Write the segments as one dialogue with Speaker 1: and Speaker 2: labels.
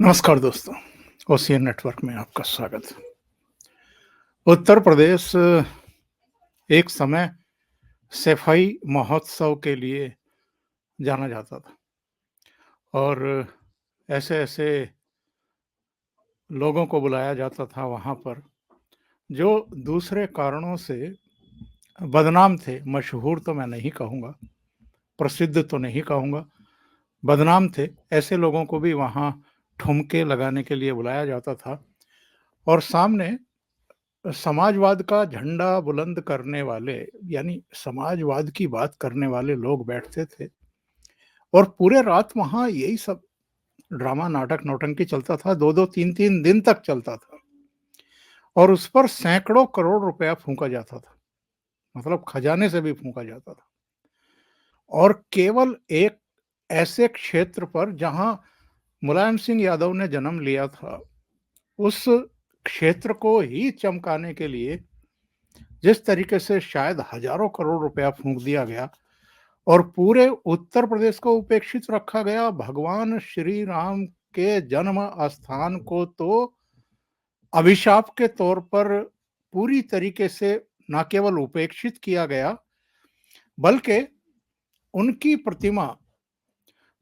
Speaker 1: नमस्कार दोस्तों, ocean network में आपका स्वागत है। उत्तर प्रदेश एक समय सफाई महोत्सव के लिए जाना जाता था और ऐसे-ऐसे लोगों को बुलाया जाता था वहाँ पर, जो दूसरे कारणों से बदनाम थे। मशहूर तो मैं नहीं कहूँगा, प्रसिद्ध तो नहीं कहूँगा, बदनाम थे। ऐसे लोगों को भी वहाँ ठुमके लगाने के लिए बुलाया जाता था और सामने समाजवाद का झंडा बुलंद करने वाले यानी समाजवाद की बात करने वाले लोग बैठते थे और पूरे रात वहाँ यही सब ड्रामा, नाटक, नौटंकी चलता था। 2-2 3-3 दिन तक चलता था और उस पर सैकड़ों करोड़ रुपया फूँका जाता था। मतलब खजाने से भी फूँका जाता था और केवल एक ऐसे क्षेत्र पर जहाँ मुलायम सिंह यादव ने जन्म लिया था, उस क्षेत्र को ही चमकाने के लिए जिस तरीके से शायद हजारों करोड़ रुपया फूंक दिया गया और पूरे उत्तर प्रदेश को उपेक्षित रखा गया। भगवान श्री राम के जन्म स्थान को तो अभिशाप के तौर पर पूरी तरीके से न केवल उपेक्षित किया गया, बल्कि उनकी प्रतिमा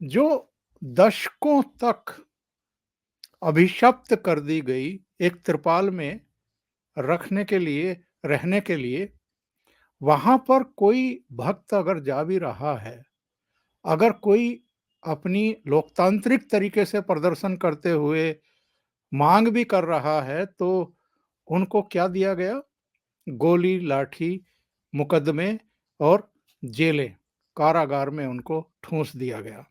Speaker 1: जो दशकों तक अभिशप्त कर दी गई, एक त्रिपाल में रखने के लिए, रहने के लिए, वहां पर कोई भक्त अगर जा भी रहा है, अगर कोई अपनी लोकतांत्रिक तरीके से प्रदर्शन करते हुए मांग भी कर रहा है, तो उनको क्या दिया गया? गोली, लाठी, मुकदमे और जेलें, कारागार में उनको ठूंस दिया गया।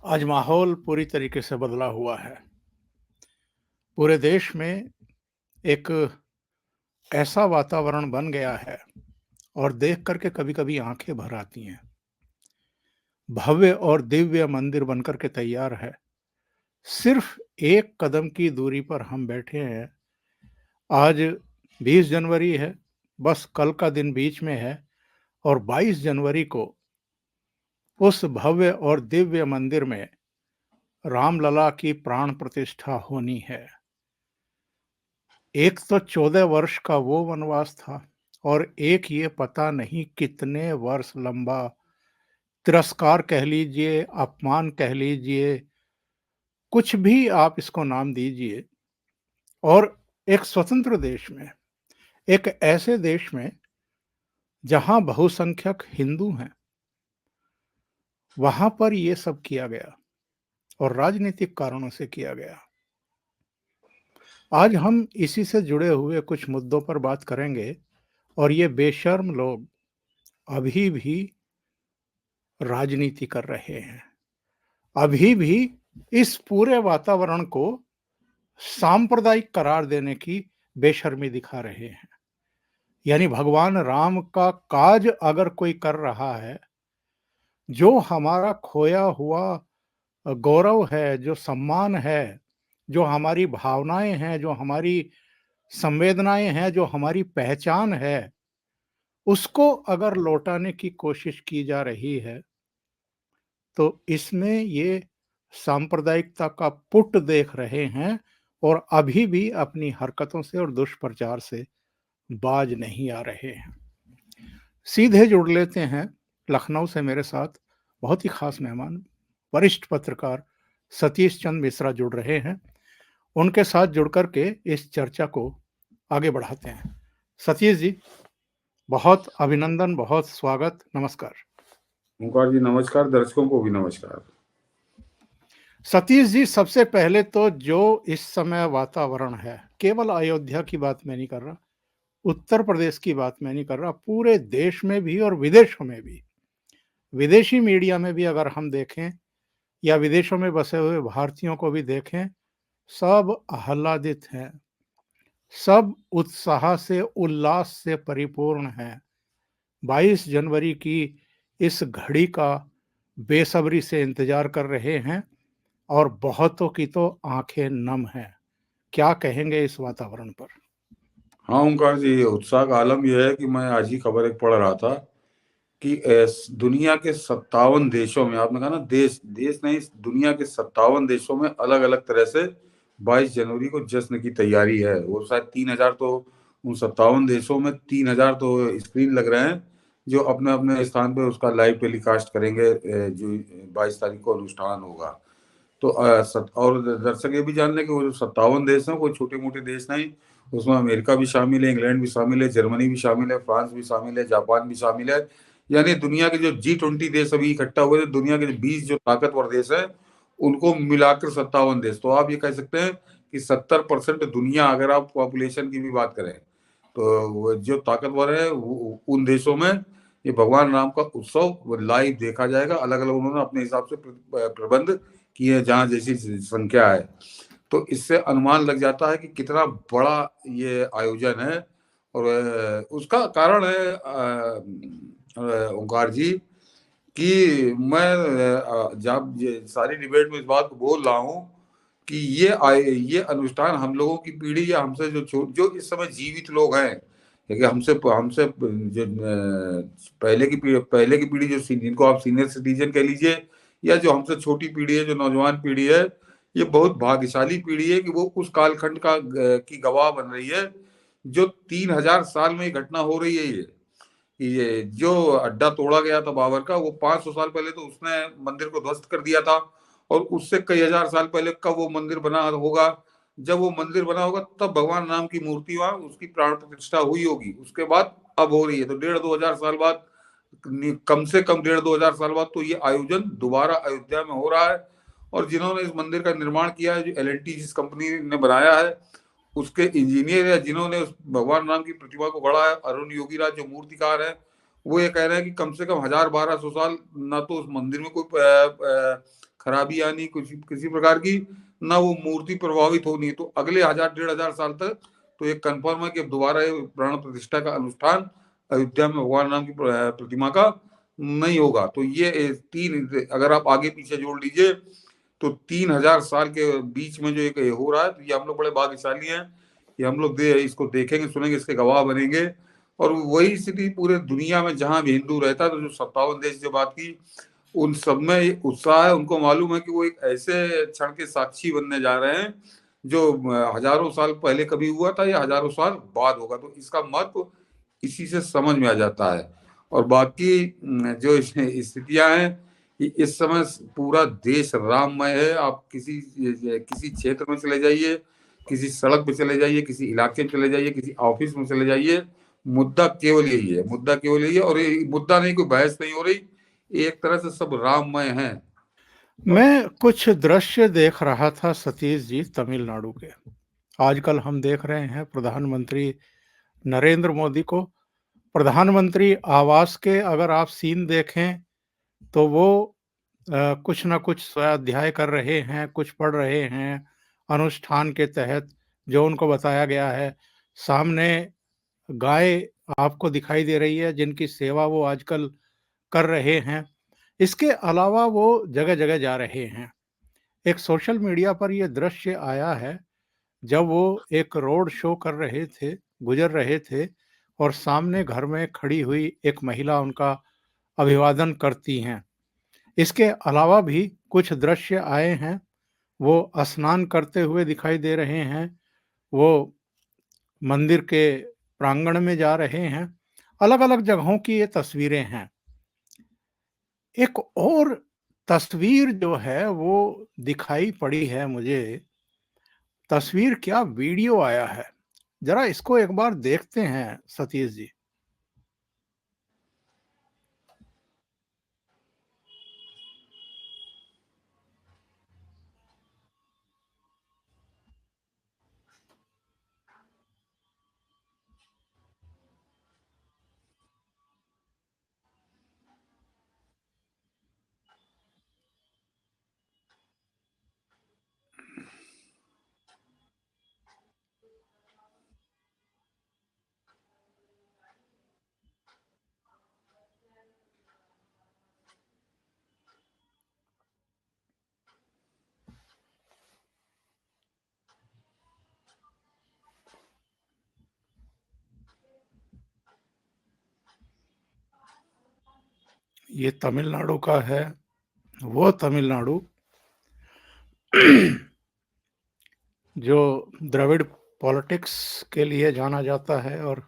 Speaker 1: आज माहौल पूरी तरीके से बदला हुआ है। पूरे देश में एक ऐसा वातावरण बन गया है और देख करके कभी-कभी आंखें भर आती हैं। भव्य और दिव्य मंदिर बनकर के तैयार है। सिर्फ एक कदम की दूरी पर हम बैठे हैं। आज 20 जनवरी है, बस कल का दिन बीच में है और 22 जनवरी को उस भव्य और दिव्य मंदिर में रामलला की प्राण प्रतिष्ठा होनी है। एक तो 14 वर्ष का वो वनवास था और एक ये पता नहीं कितने वर्ष लंबा तिरस्कार कह लीजिए, अपमान कह लीजिए, कुछ भी आप इसको नाम दीजिए। और एक स्वतंत्र देश में, एक ऐसे देश में जहां बहुसंख्यक हिंदू हैं, वहां पर ये सब किया गया और राजनीतिक कारणों से किया गया। आज हम इसी से जुड़े हुए कुछ मुद्दों पर बात करेंगे और ये बेशर्म लोग अभी भी राजनीति कर रहे हैं, अभी भी इस पूरे वातावरण को सांप्रदायिक करार देने की बेशर्मी दिखा रहे हैं। यानी भगवान राम का काज अगर कोई कर रहा है, जो हमारा खोया हुआ गौरव है, जो सम्मान है, जो हमारी भावनाएं हैं, जो हमारी संवेदनाएं हैं, जो हमारी पहचान है, उसको अगर लौटाने की कोशिश की जा रही है, तो इसमें ये सांप्रदायिकता का पुट देख रहे हैं और अभी भी अपनी हरकतों से और दुष्प्रचार से बाज नहीं आ रहे हैं। सीधे जुड़ लेते हैं लखनऊ से मेरे साथ बहुत ही खास मेहमान, वरिष्ठ पत्रकार सतीश चंद्र मिश्रा जुड़ रहे हैं। उनके साथ जुड़ करके इस चर्चा को आगे बढ़ाते हैं। सतीश जी, बहुत अभिनंदन, बहुत स्वागत, नमस्कार।
Speaker 2: ओंकार जी नमस्कार, दर्शकों को भी नमस्कार।
Speaker 1: सतीश जी, सबसे पहले तो जो इस समय वातावरण है, केवल अयोध्या की बात मैं नहीं कर रहा, उत्तर प्रदेश की बात मैं नहीं कर रहा, पूरे देश में भी और विदेशों में भी, विदेशी मीडिया में भी अगर हम देखें या विदेशों में बसे हुए भारतीयों को भी देखें, सब आह्लादित हैं, सब उत्साह से, उल्लास से परिपूर्ण हैं। 22 जनवरी की इस घड़ी का बेसब्री से इंतजार कर रहे हैं और बहुतों की तो आंखें नम हैं। क्या कहेंगे इस वातावरण पर?
Speaker 2: हाँ ओंकार जी, उत्साह का आलम यह है कि मैं आज ही खबर एक पढ़ रहा था कि दुनिया के 57 देशों में, आपने कहा ना देश देश नहीं, दुनिया के 57 देशों में अलग अलग तरह से 22 जनवरी को जश्न की तैयारी है। वो शायद 3,000 तो, उन 57 देशों में 3,000 तो स्क्रीन लग रहे हैं जो अपने अपने स्थान पे उसका लाइव टेलीकास्ट करेंगे। जो 22 तारीख को अनुष्ठान होगा। तो और दर्शक ये भी जान लें कि वो जो 57 देश हैं कोई छोटे मोटे देश नहीं। उसमें अमेरिका भी शामिल है, इंग्लैंड भी शामिल है, जर्मनी भी शामिल है, फ्रांस भी शामिल है, जापान भी शामिल है। यानी दुनिया के जो G20 देश अभी इकट्ठा हुए थे, दुनिया के 20 जो ताकतवर देश हैं, उनको मिलाकर 57 देश। तो आप ये कह सकते हैं कि 70% दुनिया, अगर आप पॉपुलेशन की भी बात करें, तो वो जो ताकतवर है उन देशों में ये भगवान राम का उत्सव लाइव देखा जाएगा। अलग अलग उन्होंने अपने हिसाब से प्रबंध किए, जहाँ जैसी संख्या है। तो इससे अनुमान लग जाता है कि कितना बड़ा ये आयोजन है। और उसका कारण है ओंकार जी, कि मैं जब ये सारी डिबेट में इस बात को बोल रहा हूँ कि ये अनुष्ठान हम लोगों की पीढ़ी, या हमसे जो इस समय जीवित लोग हैं, क्योंकि हमसे हमसे जो पहले की पीढ़ी, जो जिनको आप सीनियर सिटीजन कह लीजिए, या जो हमसे छोटी पीढ़ी है, जो नौजवान पीढ़ी है, ये बहुत भाग्यशाली पीढ़ी है कि वो उस कालखंड की गवाह बन रही है जो 3,000 साल में ये घटना हो रही है। ये जो अड्डा तोड़ा गया था बाबर का, वो 500 साल पहले तो उसने मंदिर को ध्वस्त कर दिया था। और उससे कई हजार साल पहले कब वो मंदिर बना होगा, जब वो मंदिर बना होगा तब भगवान राम की मूर्ति वहां उसकी प्राण प्रतिष्ठा हुई होगी। उसके बाद अब हो रही है, तो 1,500-2,000 साल बाद, कम से कम 1,500-2,000 साल बाद तो ये आयोजन दोबारा अयोध्या में हो रहा है। और जिन्होंने इस मंदिर का निर्माण किया है, जो L&T जिस कंपनी ने बनाया है, उसके इंजीनियर, या जिन्होंने उस भगवान राम की प्रतिमा को गढ़ा है, अरुण योगीराज जो मूर्तिकार है, वो ये कह रहे हैं कि कम से कम 1,000-1,200 साल ना तो उस मंदिर में कोई खराबी आनी कुछ किसी प्रकार की, ना वो मूर्ति प्रभावित होनी। तो अगले 1,000-1,500 साल तक तो ये कंफर्म है कि अब दोबारा ये प्राण प्रतिष्ठा का अनुष्ठान अयोध्या में भगवान राम की प्रतिमा का नहीं होगा। तो ये तीन, अगर आप आगे पीछे जोड़ लीजिए, तो 3,000 साल के बीच में जो एक ये हो रहा है, तो ये हम लोग बड़े भाग्यशाली हैं कि हम लोग इसको देखेंगे, सुनेंगे, इसके गवाह बनेंगे। और वही स्थिति पूरे दुनिया में जहां भी हिंदू रहता है, तो जो 57 देश जो बात की, उन सब में ये उत्साह है। उनको मालूम है कि वो एक ऐसे क्षण के साक्षी बनने जा रहे हैं जो हजारों साल पहले कभी हुआ था या हजारों साल बाद होगा। तो इसका महत्व इसी से समझ में आ जाता है। और बाकी जो स्थितियां हैं कि इस समय पूरा देश राममय है। आप किसी किसी क्षेत्र में चले जाइए, किसी सड़क पे चले जाइए, किसी इलाके में चले जाइए, किसी ऑफिस में चले जाइए, मुद्दा केवल यही है, मुद्दा केवल यही है। और ये मुद्दा नहीं, कोई बहस नहीं हो रही, एक तरह से सब राममय है।
Speaker 1: मैं कुछ दृश्य देख रहा था सतीश जी, तमिलनाडु के। आजकल हम देख रहे हैं प्रधानमंत्री नरेंद्र मोदी को, प्रधानमंत्री आवास के अगर आप सीन देखें तो वो कुछ ना कुछ स्वाध्याय कर रहे हैं, कुछ पढ़ रहे हैं अनुष्ठान के तहत जो उनको बताया गया है। सामने गाय आपको दिखाई दे रही है जिनकी सेवा वो आजकल कर रहे हैं। इसके अलावा वो जगह-जगह जा रहे हैं। एक सोशल मीडिया पर ये दृश्य आया है जब वो एक रोड शो कर रहे थे, गुजर रहे थे और सामने घर में खड़ी हुई एक महिला उनका अभिवादन करती हैं। इसके अलावा भी कुछ दृश्य आए हैं, वो स्नान करते हुए दिखाई दे रहे हैं, वो मंदिर के प्रांगण में जा रहे हैं। अलग-अलग जगहों की ये तस्वीरें हैं। एक और तस्वीर जो है वो दिखाई पड़ी है मुझे, तस्वीर क्या वीडियो आया है। ज़रा इसको एक बार देखते हैं सतीश जी। ये तमिलनाडु का है, वो तमिलनाडु जो द्रविड़ पॉलिटिक्स के लिए जाना जाता है, और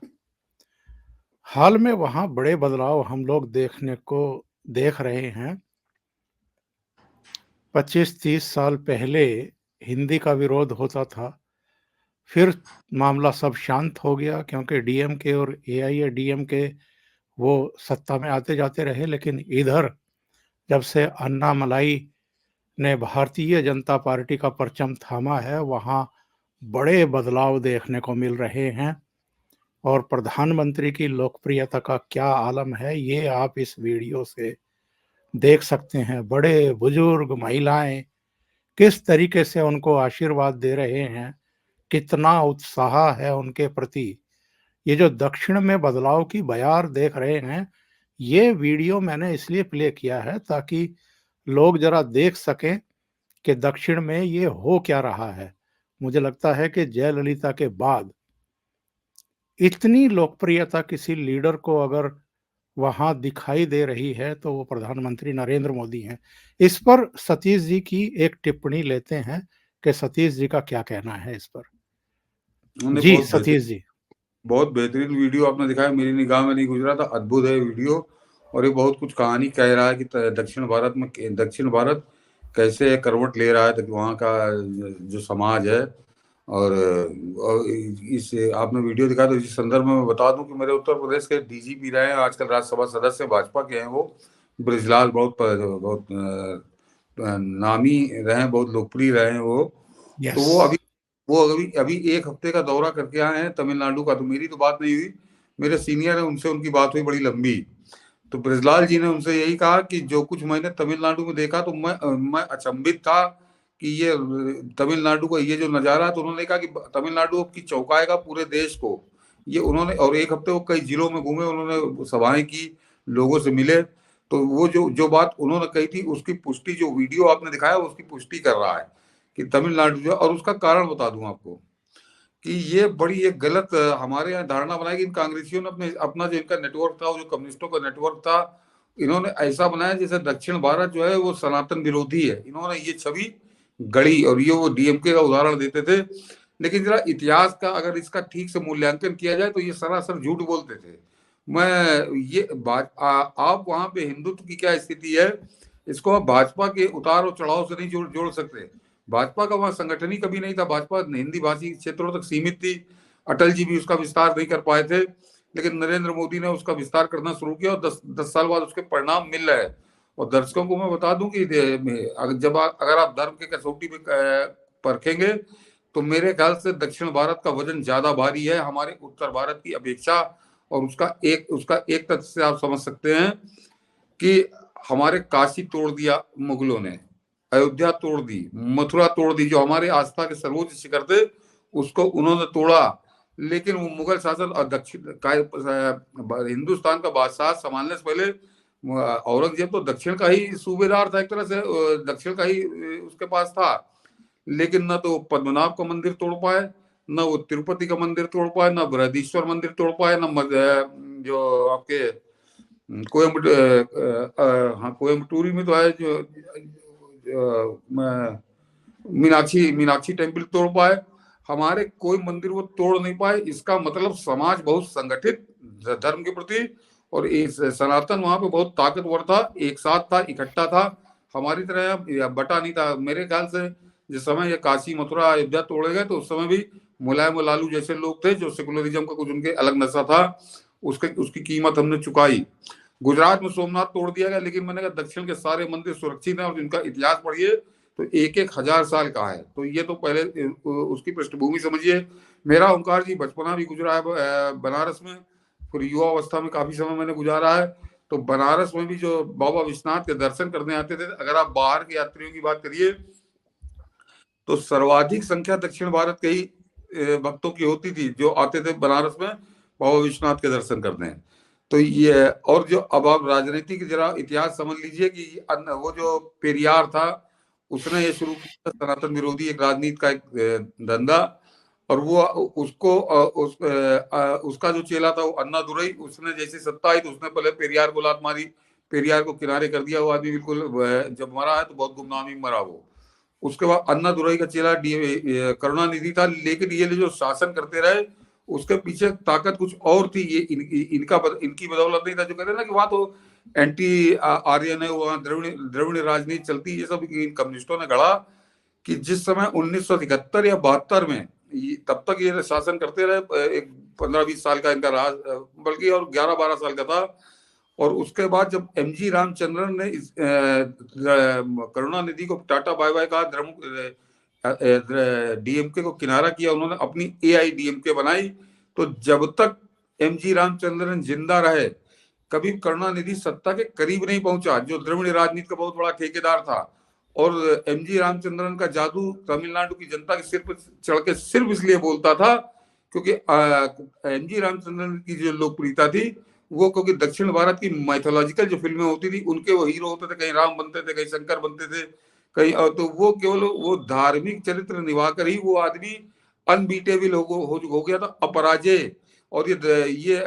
Speaker 1: हाल में वहाँ बड़े बदलाव हम लोग देख रहे हैं। 25-30 साल पहले हिंदी का विरोध होता था, फिर मामला सब शांत हो गया क्योंकि डीएमके और एआईएडीएमके वो सत्ता में आते जाते रहे। लेकिन इधर जब से अन्नामलाई ने भारतीय जनता पार्टी का परचम थामा है, वहाँ बड़े बदलाव देखने को मिल रहे हैं। और प्रधानमंत्री की लोकप्रियता का क्या आलम है, ये आप इस वीडियो से देख सकते हैं। बड़े बुजुर्ग, महिलाएं किस तरीके से उनको आशीर्वाद दे रहे हैं, कितना उत्साह है उनके प्रति। ये जो दक्षिण में बदलाव की बयार देख रहे हैं, ये वीडियो मैंने इसलिए प्ले किया है ताकि लोग जरा देख सकें कि दक्षिण में ये हो क्या रहा है। मुझे लगता है कि जयललिता के बाद इतनी लोकप्रियता किसी लीडर को अगर वहां दिखाई दे रही है तो वो प्रधानमंत्री नरेंद्र मोदी हैं। इस पर सतीश जी की एक टिप्पणी लेते हैं कि सतीश जी का क्या कहना है इस पर।
Speaker 2: उन्होंने
Speaker 1: जी सतीश जी।
Speaker 2: बहुत बेहतरीन वीडियो आपने दिखाया, मेरी निगाह में नहीं गुजरा था, अद्भुत है वीडियो। और ये बहुत कुछ कहानी कह रहा है कि दक्षिण भारत कैसे करवट ले रहा है, तो वहाँ का जो समाज है। और इस आपने वीडियो दिखाया, तो इस संदर्भ में मैं बता दूं कि मेरे उत्तर प्रदेश के डीजीपी रहे हैं, आजकल राज्यसभा सदस्य भाजपा के हैं वो, ब्रजलाल। बहुत नामी रहे हैं, बहुत लोकप्रिय रहे हैं वो। तो
Speaker 1: यस।
Speaker 2: वो अभी अभी एक हफ्ते का दौरा करके आए हैं तमिलनाडु का। तो मेरी तो बात नहीं हुई, मेरे सीनियर है, उनसे उनकी बात हुई बड़ी लंबी। तो ब्रजलाल जी ने उनसे यही कहा कि जो कुछ मैंने तमिलनाडु में देखा, तो मैं अचंभित था कि ये तमिलनाडु का ये जो नज़ारा। तो उन्होंने कहा कि तमिलनाडु अब की चौंकाएगा पूरे देश को। ये उन्होंने, और एक हफ्ते वो कई जिलों में घूमे, उन्होंने सभाएं की, लोगों से मिले। तो वो जो जो बात उन्होंने कही थी, उसकी पुष्टि जो वीडियो आपने दिखाया उसकी पुष्टि कर रहा है कि तमिलनाडु जो, और उसका कारण बता दूं आपको कि ये बड़ी एक गलत हमारे यहाँ धारणा बनाई कि इन कांग्रेसियों ने अपना जो इनका नेटवर्क था, वो जो कम्युनिस्टों का नेटवर्क था, इन्होंने ऐसा बनाया जैसे दक्षिण भारत जो है वो सनातन विरोधी है। इन्होंने ये छवि गढ़ी, और ये वो डीएमके का उदाहरण देते थे। लेकिन जरा इतिहास का अगर इसका ठीक से मूल्यांकन किया जाए तो ये सरासर झूठ बोलते थे। मैं ये बात आप वहां पे हिंदुत्व की क्या स्थिति है, इसको आप भाजपा के उतार और चढ़ाव से नहीं जोड़ सकते। भाजपा का वहां संगठन ही कभी नहीं था, भाजपा हिंदी भाषी क्षेत्रों तक सीमित थी। अटल जी भी उसका विस्तार नहीं कर पाए थे, लेकिन नरेंद्र मोदी ने उसका विस्तार करना शुरू किया, और 10 साल बाद उसके परिणाम मिल रहे हैं। और दर्शकों को मैं बता दूं कि अगर आप धर्म के कसौटी पे परखेंगे, तो मेरे ख्याल से दक्षिण भारत का वजन ज्यादा भारी है हमारे उत्तर भारत की अपेक्षा। और उसका एक तथ्य से आप समझ सकते हैं कि हमारे काशी तोड़ दिया मुगलों ने, अयोध्या तोड़ दी, मथुरा तोड़ दी, जो हमारे आस्था के सर्वोच्च शिखर थे उसको उन्होंने तोड़ा। लेकिन वो मुगल शासन और हिंदुस्तान का बादशाह संभालने से पहले औरंगजेब तो दक्षिण का ही सूबेदार था, एक तरह से दक्षिण का ही उसके पास था। लेकिन न तो पद्मनाभ का मंदिर तोड़ पाए, न वो तिरुपति का मंदिर तोड़ पाए, न बृहदीश्वर मंदिर तोड़ पाए, न जो आपके कोयम्बटूरी में तो है जो मीनाक्षी टेम्पल तोड़ पाए। हमारे कोई मंदिर वो तोड़ नहीं पाए। इसका मतलब समाज बहुत संगठित धर्म के प्रति, और इस सनातन वहां पे बहुत ताकतवर था, एक साथ था, इकट्ठा था, हमारी तरह बटा नहीं था। मेरे ख्याल से जिस समय ये काशी मथुरा अयोध्या तोड़े गए, तो उस समय भी मुलायम लालू जैसे लोग थे जो सेकुलरिज्म का कुछ उनके अलग नशा था, उसकी कीमत हमने चुकाई। गुजरात में सोमनाथ तोड़ दिया गया, लेकिन मैंने कहा दक्षिण के सारे मंदिर सुरक्षित हैं, और जिनका इतिहास पढ़िए तो एक एक हजार साल का है। तो ये तो पहले उसकी पृष्ठभूमि समझिए। मेरा ओंकार जी बचपना भी गुजरा है बनारस में, फिर युवा अवस्था में काफी समय मैंने गुजारा है। तो बनारस में भी जो बाबा विश्वनाथ के दर्शन करने आते थे, अगर आप बाहर के यात्रियों की बात करिए तो सर्वाधिक संख्या दक्षिण भारत के ही भक्तों की होती थी जो आते थे बनारस में बाबा विश्वनाथ के दर्शन करने। तो ये, और जो अब आप राजनीति की जरा इतिहास समझ लीजिए कि वो जो पेरियार था, उसने ये शुरू किया सनातन विरोधी एक राजनीति का एक धंधा। और वो उसका जो चेला था वो अन्ना दुरई, उसने जैसे सत्ता आई तो उसने पहले पेरियार को लात मारी, पेरियार को किनारे कर दिया। वो आदमी बिल्कुल जब मरा है तो बहुत गुमनामी मरा वो। उसके बाद अन्नादुरई का चेला करुणानिधि था, लेकिन ये जो शासन करते रहे उसके पीछे ताकत कुछ और थी। ये इनकी बदौलत नहीं था। जो कहते हैं ना कि वहां तो एंटी आर्यन है, वहां द्रविड़ राजनीति चलती, ये सब इन कम्युनिस्टों ने गढ़ा कि जिस समय 1971 या 72 में तब तक ये शासन करते रहे, एक 15-20 साल का इनका राज, बल्कि और 11-12 साल का था। और उसके बाद जब एमजी रामचंद्रन ने इस करुणानिधि को टाटा बाय बाय कहा, डीएमके को किनारा किया, उन्होंने अपनी एआईडीएमके बनाई। तो जब तक एमजी रामचंद्रन जिंदा रहे कभी करुणानिधि सत्ता के करीब नहीं पहुंचा, जो द्रविड़ राजनीति का बहुत बड़ा ठेकेदार था। और एमजी रामचंद्रन का जादू तमिलनाडु की जनता के सिर पर चढ़ के सिर्फ इसलिए बोलता था क्योंकि एमजी रामचंद्रन की जो लोकप्रियता थी वो क्योंकि दक्षिण भारत की माइथोलॉजिकल जो फिल्में होती थी उनके वो हीरो होते थे, कहीं राम बनते थे, कहीं शंकर बनते थे, कहीं, तो वो केवल वो धार्मिक चरित्र निभाकर ही वो आदमी अनबीटेबल हो गया था, अपराजय। और ये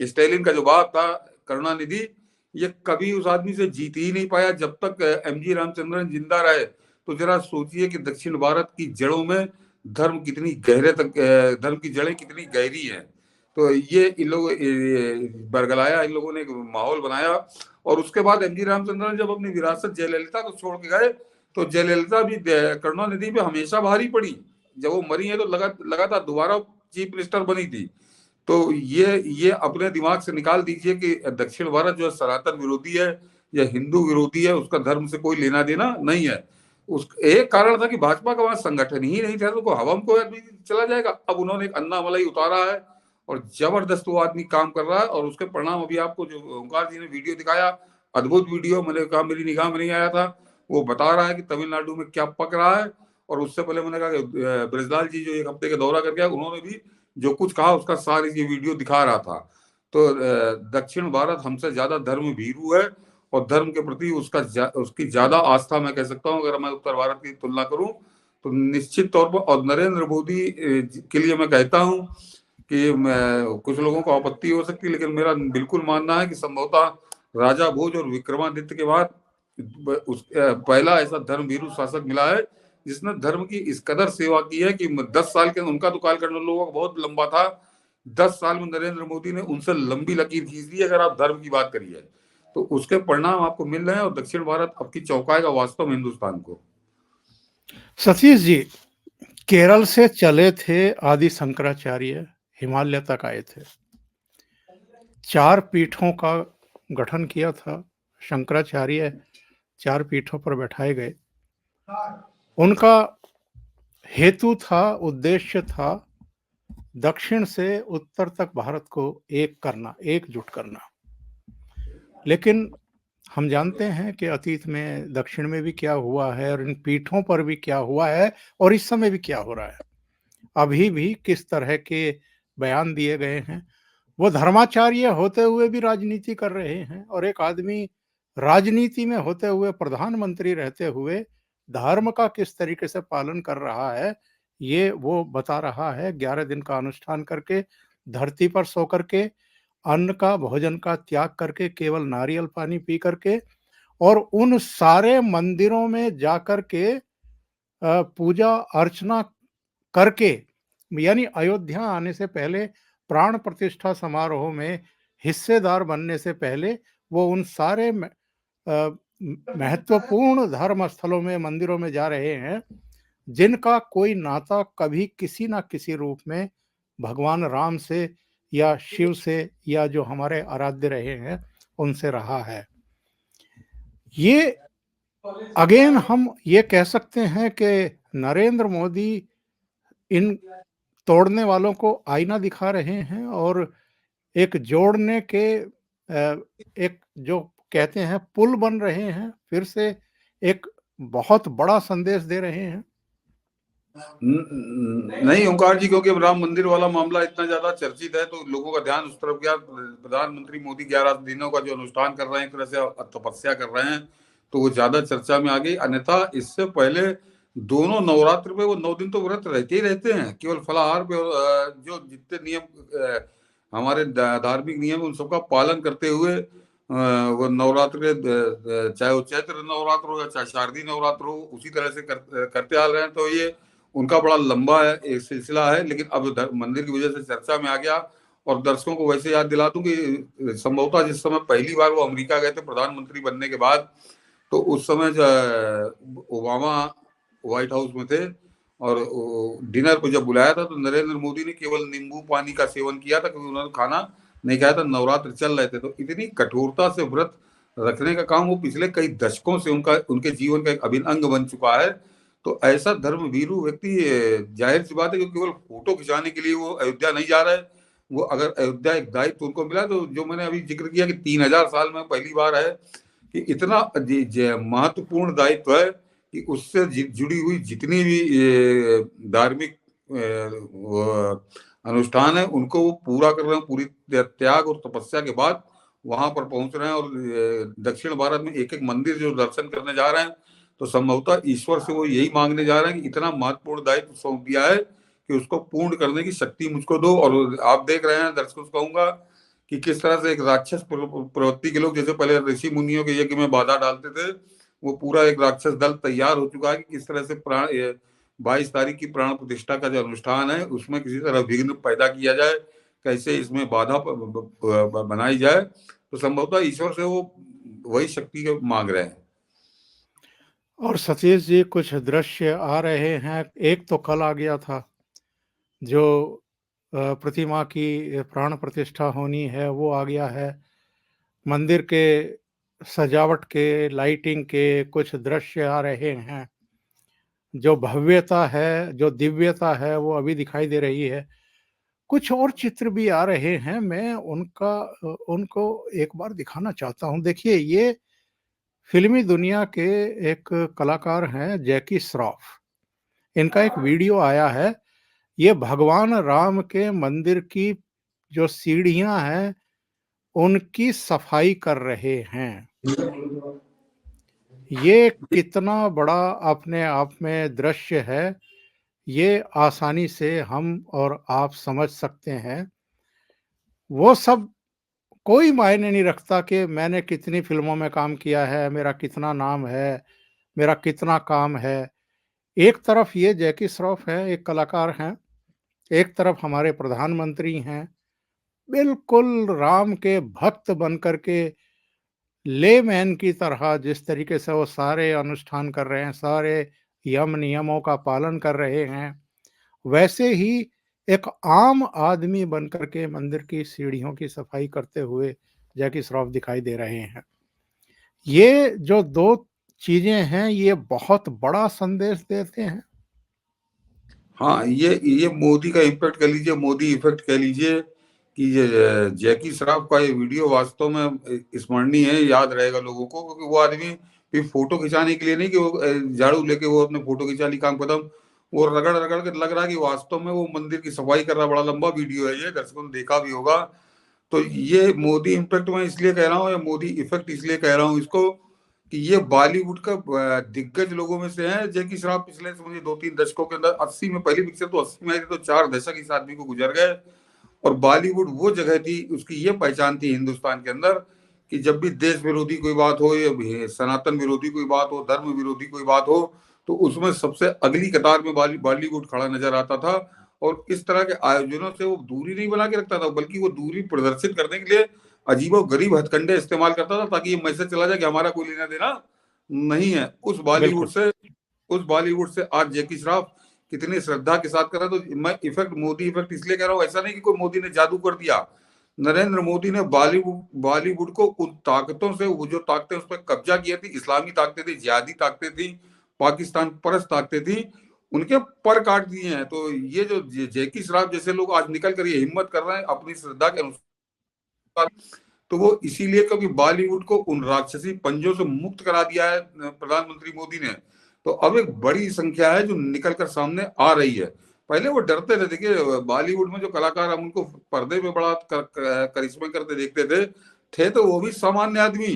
Speaker 2: स्टालिन का जो बाप था करुणानिधि, ये कभी उस आदमी से जीत ही नहीं पाया जब तक एमजी रामचंद्रन जिंदा रहे। तो जरा सोचिए कि दक्षिण भारत की जड़ों में धर्म कितनी गहरे तक, धर्म की जड़ें कितनी गहरी हैं। तो ये इन लोगों बरगलाया, इन लोगों ने एक माहौल बनाया। और उसके बाद एमजी रामचंद्रन जब अपनी विरासत जयललिता को छोड़ के गए तो जयललिता भी करुणानिधि पे हमेशा भारी पड़ी। जब वो मरी है तो लगातार दोबारा चीफ मिनिस्टर बनी थी। तो ये अपने दिमाग से निकाल दीजिए कि दक्षिण भारत जो है सनातन विरोधी है या हिंदू विरोधी है, उसका धर्म से कोई लेना देना नहीं है। उस एक कारण था कि भाजपा का वहां संगठन ही नहीं था, तो हवा में कोई आदमी चला जाएगा। अब उन्होंने एक अन्नामलाई उतारा है और जबरदस्त वो आदमी काम कर रहा है। और उसके परिणाम अभी आपको जो ओंकार जी ने वीडियो दिखाया, अद्भुत वीडियो, मैंने कहा मेरी निगाह में नहीं आया था, वो बता रहा है कि तमिलनाडु में क्या पक रहा है। और उससे पहले मैंने कहा कि ब्रजलाल जी जो एक हफ्ते का दौरा करके आए, उन्होंने भी जो कुछ कहा उसका सारी ये वीडियो दिखा रहा था। तो दक्षिण भारत हमसे ज्यादा धर्म भीरू है और धर्म के प्रति उसकी ज्यादा आस्था मैं कह सकता हूँ अगर मैं उत्तर भारत की तुलना करूं तो निश्चित तौर पर। और नरेंद्र मोदी के लिए मैं कहता हूं कि कुछ लोगों को आपत्ति हो सकती है, लेकिन मेरा बिल्कुल मानना है कि संभवतः राजा भोज और विक्रमादित्य के बाद पहला ऐसा धर्म भीरू शासक मिला है जिसने धर्म की इस कदर सेवा की है कि 10 साल के, उनका तो कालखंड लोगों का बहुत लंबा था, 10 साल में नरेंद्र मोदी ने उनसे लंबी लकीर खींच दी। अगर आप धर्म की बात करिए तो उसके परिणाम आपको मिल रहे हैं और दक्षिण भारत अब की चौंकाएगा वास्तव में हिंदुस्तान को।
Speaker 1: सतीश जी, केरल से चले थे आदि शंकराचार्य, हिमालय तक आए थे, 4 पीठों का गठन किया था शंकराचार्य, 4 पीठों पर बैठाए गए। उनका हेतु था, उद्देश्य था दक्षिण से उत्तर तक भारत को एक करना, एकजुट करना। लेकिन हम जानते हैं कि अतीत में दक्षिण में भी क्या हुआ है और इन पीठों पर भी क्या हुआ है और इस समय भी क्या हो रहा है, अभी भी किस तरह के बयान दिए गए हैं। वो धर्माचार्य होते हुए भी राजनीति कर रहे हैं और एक आदमी राजनीति में होते हुए, प्रधानमंत्री रहते हुए धर्म का किस तरीके से पालन कर रहा है, ये वो बता रहा है। 11 दिन का अनुष्ठान करके, धरती पर सो करके, अन्न का, भोजन का त्याग करके, केवल नारियल पानी पी करके, और उन सारे मंदिरों में जाकर के पूजा अर्चना करके, यानी अयोध्या आने से पहले, प्राण प्रतिष्ठा समारोह में हिस्सेदार बनने से पहले वो उन सारे महत्वपूर्ण धर्म स्थलों में, मंदिरों में जा रहे हैं जिनका कोई नाता कभी किसी ना किसी रूप में भगवान राम से या शिव से या जो हमारे आराध्य रहे हैं उनसे रहा है। ये अगेन हम ये कह सकते हैं कि नरेंद्र मोदी इन तोड़ने वालों को आईना दिखा रहे हैं और एक जोड़ने के, एक जो कहते हैं पुल बन रहे हैं, फिर से एक बहुत बड़ा संदेश दे रहे हैं।
Speaker 2: नहीं ओंकार जी, क्योंकि अब राम मंदिर वाला मामला इतना ज्यादा चर्चित है तो लोगों का ध्यान उस तरफ गया। प्रधानमंत्री मोदी 11 दिनों का जो अनुष्ठान कर रहे हैं, एक तरह से तपस्या कर रहे हैं, तो वो ज्यादा चर्चा में आ गई। अन्यथा इससे पहले दोनों नवरात्र पे वो 9 दिन तो व्रत रहते ही रहते हैं, केवल फलाहार पे जो जितने नियम हमारे धार्मिक नियम उन सबका पालन करते हुए वो नवरात्र के चाहे वो चैत्र नवरात्र हो या चाहे शारदीय नवरात्र हो, उसी तरह से करते आ रहे हैं। तो ये उनका बड़ा लंबा है एक सिलसिला है, लेकिन अब मंदिर की वजह से चर्चा में आ गया। और दर्शकों को वैसे याद दिला दूं कि संभवतः जिस समय पहली बार वो अमेरिका गए थे प्रधानमंत्री बनने के बाद, तो उस समय ओबामा व्हाइट हाउस में थे, और डिनर को जब बुलाया था तो नरेंद्र मोदी ने केवल नींबू पानी का सेवन किया था, क्योंकि उन्होंने खाना नहीं खाया था, नवरात्र चल रहे थे। तो इतनी कठोरता से व्रत रखने का काम वो पिछले कई दशकों से उनके जीवन का एक अभिन्न अंग बन चुका है। तो ऐसा धर्म भीरू व्यक्ति, जाहिर सी बात है कि केवल फोटो खिंचाने के लिए वो अयोध्या नहीं जा रहा है। वो अगर अयोध्या एक दायित्व उनको मिला, तो जो मैंने अभी जिक्र किया कि 3000 साल में पहली बार है कि इतना महत्वपूर्ण दायित्व है कि उससे जुड़ी हुई जितनी भी धार्मिक अनुष्ठान है उनको वो पूरा कर रहे हैं, पूरी त्याग और तपस्या के बाद वहां पर पहुंच रहे हैं। और दक्षिण भारत में एक एक मंदिर जो दर्शन करने जा रहे हैं, तो संभवतः ईश्वर से वो यही मांगने जा रहे हैं कि इतना महत्वपूर्ण दायित्व सौंप दिया है कि उसको पूर्ण करने की शक्ति मुझको दो। और आप देख रहे हैं, दर्शकों से कहूंगा कि किस तरह से एक राक्षस प्रवृत्ति के लोग, जैसे पहले ऋषि मुनियों के यज्ञ में बाधा डालते थे, वो पूरा एक राक्षस दल तैयार हो चुका है कि किस तरह से प्राण 22 तारीख की प्राण प्रतिष्ठा का जो अनुष्ठान है उसमें किसी तरह विघ्न पैदा किया जाए, कैसे इसमें बाधा बनाई जाए। तो संभवतः ईश्वर से वो वही शक्ति मांग रहे हैं।
Speaker 1: और सतीश जी, कुछ दृश्य आ रहे हैं। एक तो कल आ गया था, जो प्रतिमा की प्राण प्रतिष्ठा होनी है वो आ गया है। मंदिर के सजावट के, लाइटिंग के कुछ दृश्य आ रहे हैं। जो भव्यता है, जो दिव्यता है, वो अभी दिखाई दे रही है। कुछ और चित्र भी आ रहे हैं, मैं उनको एक बार दिखाना चाहता हूँ। देखिए, ये फिल्मी दुनिया के एक कलाकार हैं, जैकी श्रॉफ। इनका एक वीडियो आया है। ये भगवान राम के मंदिर की जो सीढ़ियां हैं, उनकी सफाई कर रहे हैं। ये कितना बड़ा अपने आप में दृश्य है, ये आसानी से हम और आप समझ सकते हैं। वो सब कोई मायने नहीं रखता कि मैंने कितनी फिल्मों में काम किया है, मेरा कितना नाम है, मेरा कितना काम है। एक तरफ ये जैकी श्रॉफ है, एक कलाकार हैं, एक तरफ हमारे प्रधानमंत्री हैं, बिल्कुल राम के भक्त बनकर के लेमैन की तरह जिस तरीके से वो सारे अनुष्ठान कर रहे हैं, सारे यम नियमों का पालन कर रहे हैं, वैसे ही एक आम आदमी बनकर के मंदिर की सीढ़ियों की सफाई करते हुए जैकी श्रॉफ दिखाई दे रहे हैं। ये जो दो चीजें हैं, ये बहुत बड़ा संदेश देते हैं।
Speaker 2: हाँ, ये मोदी का इम्पैक्ट कह लीजिए, मोदी इफेक्ट कह लीजिए कि ये जैकी श्रॉफ का ये वीडियो वास्तव में स्मरणीय है, याद रहेगा लोगों को। क्योंकि वो आदमी भी फोटो खिंचाने के लिए नहीं कि वो झाड़ू लेके वो अपने फोटो खिंचा ली, काम खत्म। वो रगड़ रगड़ के लग रहा है कि वास्तव में वो मंदिर की सफाई कर रहा। बड़ा लंबा वीडियो है ये, दर्शकों ने देखा भी होगा। तो ये मोदी इम्पैक्ट मैं इसलिए कह रहा हूँ, या मोदी इफेक्ट इसलिए कह रहा हूँ इसको, कि ये बॉलीवुड का दिग्गज लोगों में से है। जैकी श्रॉफ पिछले समझिए 2-3 दशकों के अंदर, 80 में पहली पिक्चर तो 80 में आई थी, तो 4 दशक इस आदमी को गुजर गए। और बॉलीवुड वो जगह थी, उसकी ये पहचान थी हिंदुस्तान के अंदर कि जब भी देश विरोधी कोई बात हो, या सनातन विरोधी कोई बात हो, धर्म विरोधी कोई बात हो, तो उसमें सबसे अगली कतार में बॉलीवुड खड़ा नजर आता था। और इस तरह के आयोजनों से वो दूरी नहीं बना के रखता था, बल्कि वो दूरी प्रदर्शित करने के लिए अजीबो गरीब हथकंडे इस्तेमाल करता था, ताकि ये मैसेज चला जाए कि हमारा कोई लेना देना नहीं है उस
Speaker 1: बिल्कुल।
Speaker 2: बॉलीवुड से आज जैकी श्रॉफ कितनी श्रद्धा के साथ कर रहा है। तो मैं इफेक्ट, मोदी इफेक्ट इसलिए कह रहा हूँ, ऐसा नहीं कि कोई मोदी ने जादू कर दिया। नरेंद्र मोदी ने बॉलीवुड को उन ताकतों से, वो जो ताकतें उस पर कब्जा किया थी, इस्लामी ताकतें थी, जिहादी ताकतें थी, पाकिस्तान परस्त ताकतें थी, उनके पर काट दिए हैं। तो ये जो जैकी श्रॉफ जैसे लोग आज निकल कर ये हिम्मत कर रहे हैं अपनी श्रद्धा के अनुसार, तो वो इसीलिए क्योंकि बॉलीवुड को उन राक्षसी पंजों से मुक्त करा दिया है प्रधानमंत्री मोदी ने। तो अब एक बड़ी संख्या है जो निकल कर सामने आ रही है। पहले वो डरते थे। देखिए, बॉलीवुड में जो कलाकार हम उनको पर्दे पे बड़ा करिश्मे करते देखते थे तो वो भी सामान्य आदमी।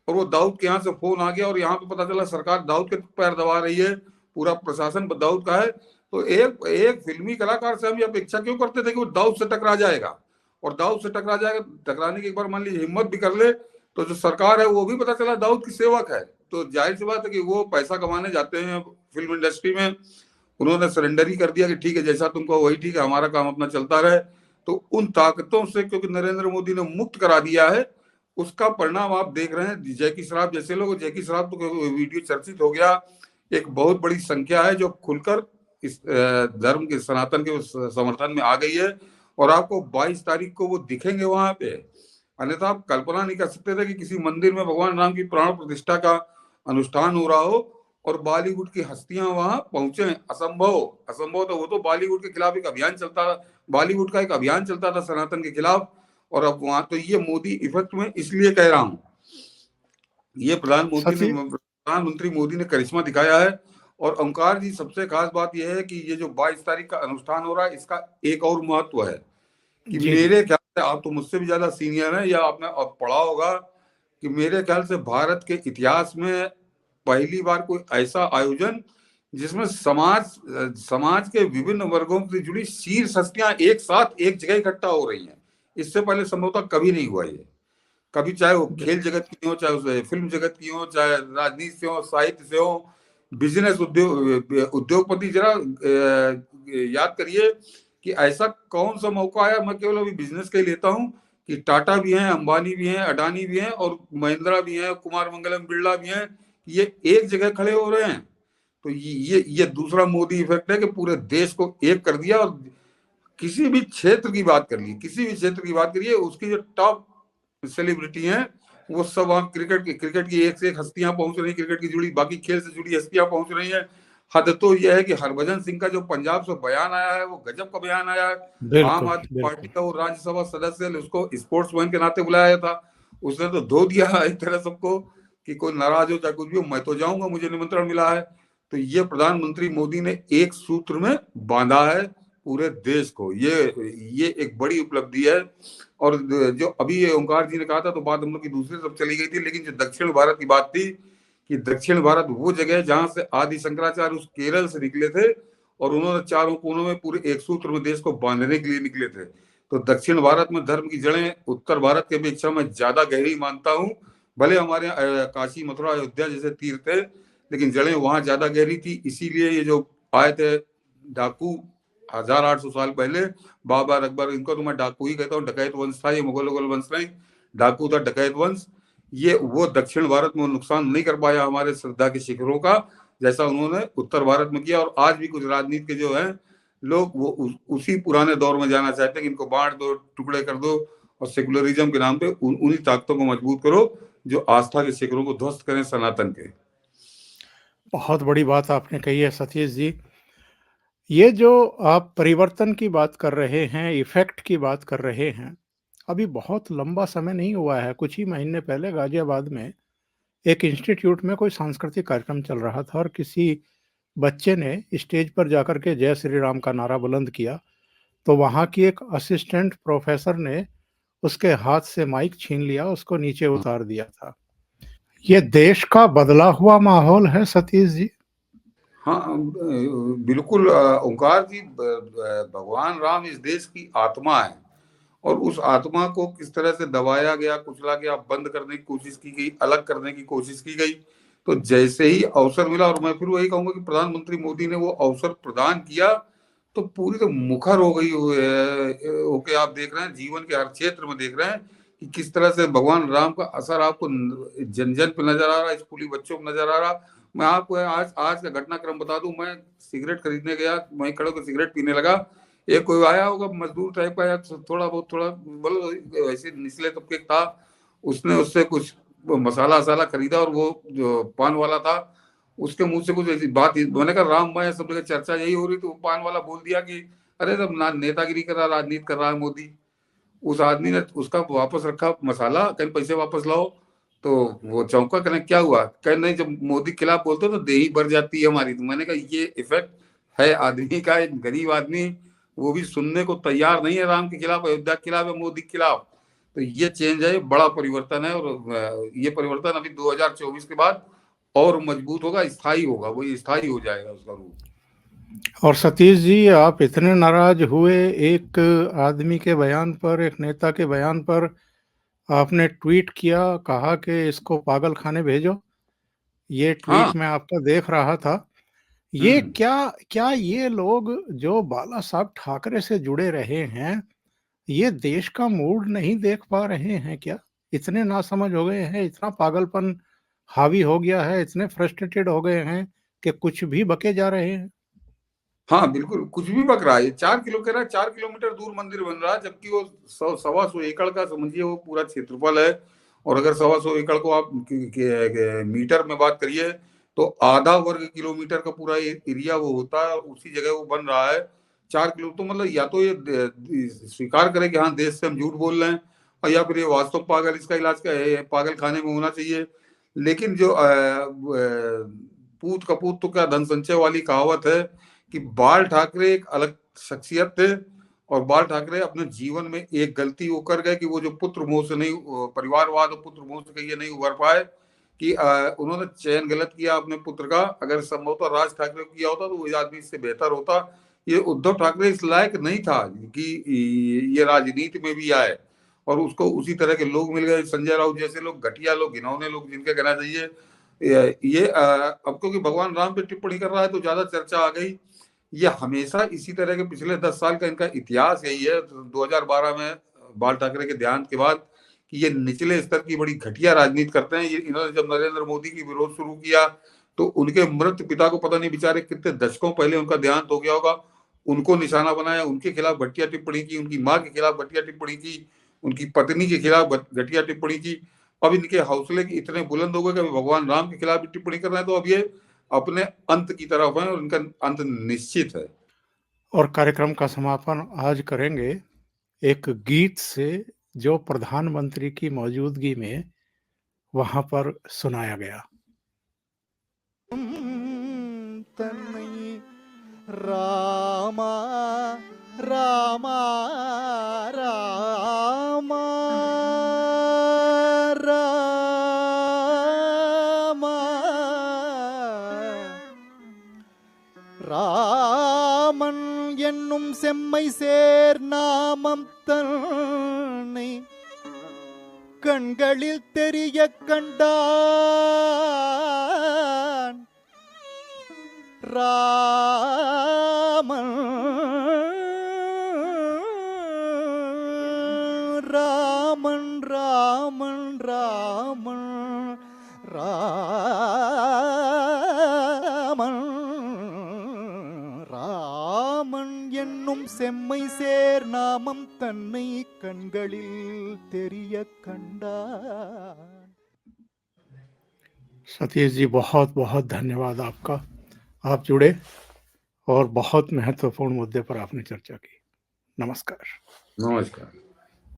Speaker 2: और वो दाऊद के यहाँ से फोन आ गया और यहाँ पे पता चला सरकार दाऊद के पैर दबा रही है, पूरा प्रशासन दाऊद का है। तो एक एक फिल्मी कलाकार से हम ये अपेक्षा क्यों करते थे कि वो दाऊद से टकरा जाएगा, और दाऊद से टकराने की एक बार मान लीजिए हिम्मत भी कर ले, तो जो सरकार है वो भी पता चला दाऊद की सेवक है। तो जाहिर सी बात है कि वो पैसा कमाने जाते हैं फिल्म इंडस्ट्री में, उन्होंने सरेंडर ही कर दिया कि ठीक है जैसा तुमको वही ठीक है, हमारा काम अपना चलता रहे। तो उन ताकतों से क्योंकि नरेंद्र मोदी ने मुक्त करा दिया है, उसका परिणाम आप देख रहे हैं। जैकी श्रॉफ जैसे लोग, जैकी श्रॉफ तो वीडियो चर्चित हो गया, एक बहुत बड़ी संख्या है जो खुलकर इस धर्म के, सनातन के समर्थन में आ गई है। और आपको 22 तारीख को वो दिखेंगे वहां पे, अन्यथा आप कल्पना नहीं कर सकते थे कि किसी मंदिर में भगवान राम की प्राण प्रतिष्ठा का अनुष्ठान हो रहा हो और बॉलीवुड की हस्तियां वहां पहुंचे। असंभव, असंभव। तो वो तो बॉलीवुड के खिलाफ एक अभियान चलता, बॉलीवुड का एक अभियान चलता था सनातन के खिलाफ, और अब वहां तो ये मोदी इफेक्ट में इसलिए कह रहा हूं, ये प्रधानमंत्री मोदी ने करिश्मा दिखाया है। और ओंकार जी, सबसे खास बात यह है कि ये जो 22 तारीख का अनुष्ठान हो रहा है, इसका एक और महत्व है कि
Speaker 1: जी जी
Speaker 2: मेरे ख्याल से, आप तो मुझसे भी ज्यादा सीनियर हैं या आपने पढ़ा होगा, कि मेरे ख्याल से भारत के इतिहास में पहली बार कोई ऐसा आयोजन जिसमें समाज के विभिन्न वर्गों से जुड़ी शीर्ष हस्तियां एक साथ एक जगह इकट्ठा हो रही हैं। इससे पहले संभवतः कभी नहीं हुआ ये। कभी, चाहे वो खेल जगत की हो, चाहे उसे फिल्म जगत की हो, चाहे राजनीति से हो, साहित्य से हो, बिजनेस उद्योगपति, जरा याद करिए कि ऐसा कौन सा मौका आया, मैं केवल अभी बिजनेस का ही लेता हूं, कि टाटा भी हैं, अंबानी भी हैं, अडानी भी हैं, और महिंद्रा भी हैं, कुमार मंगलम बिरला भी हैं, ये एक जगह खड़े हो रहे हैं। तो ये दूसरा मोदी इफेक्ट है कि पूरे देश को एक कर दिया। और किसी भी क्षेत्र की बात करिए, किसी भी क्षेत्र की बात करिए, उसकी जो टॉप सेलिब्रिटी हैं वो सब वहां क्रिकेट की एक से एक हस्तियां पहुंच रही, क्रिकेट की जुड़ी, बाकी खेल से जुड़ी हस्तियां पहुंच रही हैं। हद तो यह है कि हरभजन सिंह का जो पंजाब से बयान आया है, वो गजब का बयान आया है। आम
Speaker 1: बिल्कुल
Speaker 2: आदमी पार्टी
Speaker 1: बिल्कुल।
Speaker 2: का वो राज्यसभा सदस्य, उसको स्पोर्ट्समैन के नाते बुलाया था, उसने तो धो दिया एक तरह सबको कि कोई नाराज हो चाहे कुछ भी हो, मैं तो जाऊंगा, मुझे निमंत्रण मिला है। तो ये प्रधानमंत्री मोदी ने एक सूत्र में बांधा है पूरे देश को, ये एक बड़ी उपलब्धि है। और जो अभी ओंकार जी ने कहा था, तो बात हम लोग की दूसरी तरफ चली गई थी, लेकिन जो दक्षिण भारत की बात थी, कि दक्षिण भारत वो जगह है जहां से आदि शंकराचार्य उस केरल से निकले थे, और उन्होंने चारों कोनों में पूरे एक सूत्र में देश को बांधने के लिए निकले थे। तो दक्षिण भारत में धर्म की जड़ें उत्तर भारत की अपेक्षा में ज्यादा गहरी मानता हूँ। भले हमारे काशी, मथुरा, अयोध्या जैसे तीर्थ थे, लेकिन जड़ें वहां ज्यादा गहरी थी। इसीलिए ये जो आए थे डाकू 1800 साल पहले, बाबर, अकबर, इनको तो मैं डाकू ही कहता हूँ, डकैत वंश था ये, मुगल वंश नहीं, डाकू था, डकैत वंश। ये वो दक्षिण भारत में नुकसान नहीं कर पाया हमारे श्रद्धा के शिखरों का, जैसा उन्होंने उत्तर भारत में किया। और आज भी कुछ राजनीति के जो है लोग, वो उसी पुराने दौर में जाना चाहते हैं कि इनको बांट दो, टुकड़े कर दो, और सेकुलरिज्म के नाम पे उन्हीं ताकतों को मजबूत करो जो आस्था के शिखरों को ध्वस्त करें सनातन के।
Speaker 1: बहुत बड़ी बात आपने कही है सतीश जी। ये जो आप परिवर्तन की बात कर रहे हैं, इफ़ेक्ट की बात कर रहे हैं, अभी बहुत लंबा समय नहीं हुआ है। कुछ ही महीने पहले गाज़ियाबाद में एक इंस्टीट्यूट में कोई सांस्कृतिक कार्यक्रम चल रहा था और किसी बच्चे ने स्टेज पर जाकर के जय श्री राम का नारा बुलंद किया, तो वहाँ की एक असिस्टेंट प्रोफ़ेसर ने उसके हाथ से माइक छीन लिया, उसको नीचे उतार दिया था। ये देश का बदला हुआ माहौल है सतीश जी।
Speaker 2: हाँ, बिल्कुल ओंकार जी, भगवान राम इस देश की आत्मा है, और उस आत्मा को किस तरह से दबाया गया, कुचला गया, बंद करने की कोशिश की गई, अलग करने की कोशिश की गई। तो जैसे ही अवसर मिला, और मैं फिर वही कहूंगा कि प्रधानमंत्री मोदी ने वो अवसर प्रदान किया, तो पूरी तो मुखर हो गई होके आप देख रहे हैं, जीवन के हर क्षेत्र में देख रहे हैं कि किस तरह से भगवान राम का असर आपको जन जन पे नजर आ रहा है, स्कूली बच्चों को नजर आ रहा। मैं आपको आज आज का घटनाक्रम बता दूं, मैं सिगरेट खरीदने गया, वहीं खड़े होकर सिगरेट पीने लगा, एक कोई आया होगा मजदूर टाइप का, या थोड़ा बहुत, थोड़ा बोलो वैसे निचले तबके था, उसने उससे कुछ मसाला वसाला खरीदा, और वो जो पान वाला था उसके मुंह से कुछ ऐसी बात, मैंने कहा राम मैं, सब जगह चर्चा यही हो रही, तो पान वाला बोल दिया कि अरे सब नेतागिरी कर रहा, राजनीति कर रहा है मोदी। उस आदमी ने उसका वापस रखा मसाला, कहीं पैसे वापस लाओ। तो वो चौंका, कहने क्या हुआ, कह नहीं जब मोदी के खिलाफ बोलते तो देही भर जाती है हमारी। तो मैंने कहा ये इफेक्ट है आदमी का, एक गरीब आदमी वो भी सुनने को तैयार नहीं है राम के खिलाफ, अयोध्या के खिलाफ है, मोदी के खिलाफ। तो ये चेंज है, बड़ा परिवर्तन है, और ये परिवर्तन अभी 2024 के बाद और मजबूत होगा, स्थायी होगा, वो स्थायी हो जाएगा उसका रूप।
Speaker 1: और सतीश जी, आप इतने नाराज हुए एक आदमी के बयान पर, एक नेता के बयान पर, आपने ट्वीट किया, कहा कि इसको पागल खाने भेजो। ये
Speaker 2: हाँ।
Speaker 1: ट्वीट मैं आपका देख रहा था। ये
Speaker 2: हम्म।
Speaker 1: क्या ये लोग जो बाला साहब ठाकरे से जुड़े रहे हैं, ये देश का मूड नहीं देख पा रहे हैं क्या? इतने नासमझ हो गए हैं, इतना पागलपन हावी हो गया है, इतने फ्रस्ट्रेटेड हो गए हैं कि कुछ भी बके जा रहे हैं।
Speaker 2: हाँ, बिल्कुल, कुछ भी बक रहा है। ये 4 किलो कह रहा है, 4 किलोमीटर दूर मंदिर बन रहा है, जबकि वो सवा सौ एकड़ का समझिए वो पूरा क्षेत्रफल है। और अगर सवा सौ एकड़ को आप मीटर में बात करिए तो आधा वर्ग किलोमीटर का पूरा एरिया वो होता है, और उसी जगह वो बन रहा है। 4 किलो तो मतलब या तो ये स्वीकार करे कि हाँ देश से हम झूठ बोल रहे हैं, और या फिर ये वास्तव पागल, इसका इलाज का है, पागल खाने में होना चाहिए। लेकिन जो पूत कपूत तो क्या धन संचय वाली कहावत है कि बाल ठाकरे एक अलग शख्सियत थे, और बाल ठाकरे अपने जीवन में एक गलती वो कर गए कि वो जो पुत्र मोह से नहीं, परिवारवाद और पुत्र मोह से कहिए नहीं उभर पाए, कि उन्होंने चयन गलत किया अपने पुत्र का। अगर संभवतः राज ठाकरे को किया होता तो वो आदमी इससे बेहतर होता। ये उद्धव ठाकरे इस लायक नहीं था कि ये राजनीति में भी आए, और उसको उसी तरह के लोग मिल गए, संजय राउत जैसे लोग, घटिया लोग, घिनौने लोग, जिनका कहना चाहिए ये अब क्योंकि भगवान राम पे टिप्पणी कर रहा है तो ज्यादा चर्चा आ गई। ये हमेशा इसी तरह के पिछले 10 साल का इनका इतिहास यही है। 2012 में बाल ठाकरे के देहांत के बाद कि ये निचले स्तर की बड़ी घटिया राजनीति करते हैं। ये इन्होंने जब नरेंद्र मोदी की विरोध शुरू किया तो उनके मृत पिता को पता नहीं बेचारे कितने दशकों पहले उनका देहांत हो गया होगा, उनको निशाना बनाया, उनके खिलाफ घटिया टिप्पणी की, उनकी माँ के खिलाफ घटिया टिप्पणी की, उनकी पत्नी के खिलाफ घटिया टिप्पणी की। अब इनके हौसले इतने बुलंद हो गए कि अभी भगवान राम के खिलाफ भी टिप्पणी कर रहे हैं, तो अब ये अपने अंत की तरफ है और इनका अंत निश्चित है।
Speaker 1: और कार्यक्रम का समापन आज करेंगे एक गीत से, जो प्रधानमंत्री की मौजूदगी में वहां पर सुनाया गया।
Speaker 3: तन्नै रामा रामा रामा रामा ராமன் என்னும் செம்மை சேர் நாமம் தன்னை கண்களில் தெரிய கண்டான் ராமன் ராமன் ராமன் ராமன் ராமன் ராமன் என்னும் செம்மை சேர் நாமம் தன்னை கண்களில் தெரிய கண்டான்।
Speaker 1: सतीश जी, बहुत बहुत धन्यवाद आपका। आप जुड़े और बहुत महत्वपूर्ण मुद्दे पर आपने चर्चा की। नमस्कार।
Speaker 2: नमस्कार।